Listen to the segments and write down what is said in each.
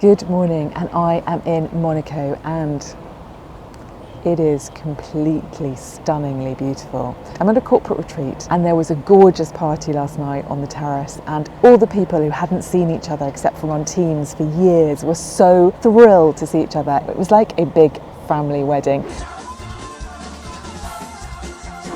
Good morning, and I am in Monaco and it is completely stunningly beautiful. I'm at a corporate retreat and there was a gorgeous party last night on the terrace, and all the people who hadn't seen each other except for on Teams for years were so thrilled to see each other. It was like a big family wedding.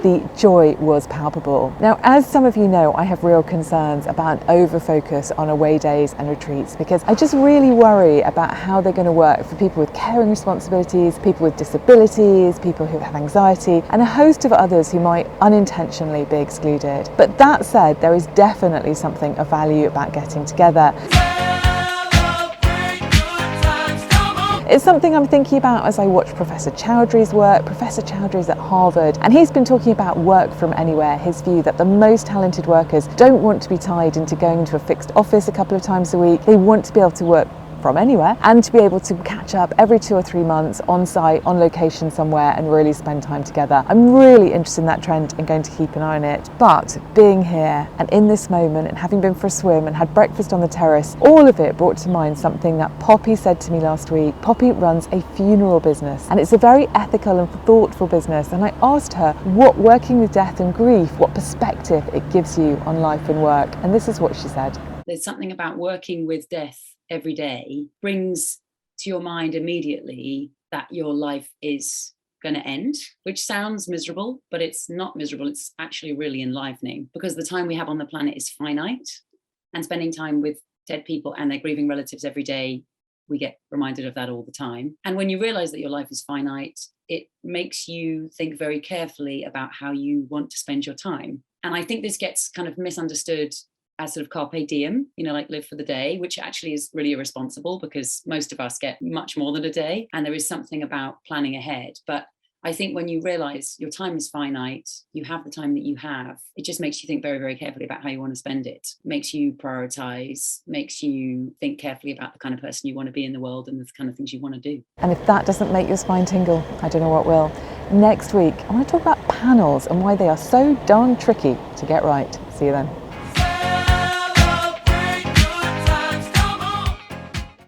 The joy was palpable. Now, as some of you know, I have real concerns about over-focus on away days and retreats because I just really worry about how they're going to work for people with caring responsibilities, people with disabilities, people who have anxiety, and a host of others who might unintentionally be excluded. But that said, there is definitely something of value about getting together. It's something I'm thinking about as I watch Professor Chowdhury's work. Professor Chowdhury's at Harvard, and he's been talking about work from anywhere, his view that the most talented workers don't want to be tied into going into a fixed office a couple of times a week. They want to be able to work from anywhere and to be able to catch up every 2 or 3 months on site, on location somewhere, and really spend time together. I'm really interested in that trend and going to keep an eye on it. But being here and in this moment and having been for a swim and had breakfast on the terrace, all of it brought to mind something that Poppy said to me last week. Poppy runs a funeral business and it's a very ethical and thoughtful business, and I asked her what working with death and grief, what perspective it gives you on life and work, and this is what she said. There's something about working with death every day brings to your mind immediately that your life is going to end, which sounds miserable, but it's not miserable. It's actually really enlivening because the time we have on the planet is finite, and spending time with dead people and their grieving relatives every day, we get reminded of that all the time. And when you realize that your life is finite, it makes you think very carefully about how you want to spend your time. And I think this gets kind of misunderstood as sort of carpe diem, like live for the day, which actually is really irresponsible because most of us get much more than a day. And there is something about planning ahead. But I think when you realize your time is finite, you have the time that you have, it just makes you think very, very carefully about how you want to spend it, makes you prioritize, makes you think carefully about the kind of person you want to be in the world and the kind of things you want to do. And if that doesn't make your spine tingle, I don't know what will. Next week, I want to talk about panels and why they are so darn tricky to get right. See you then.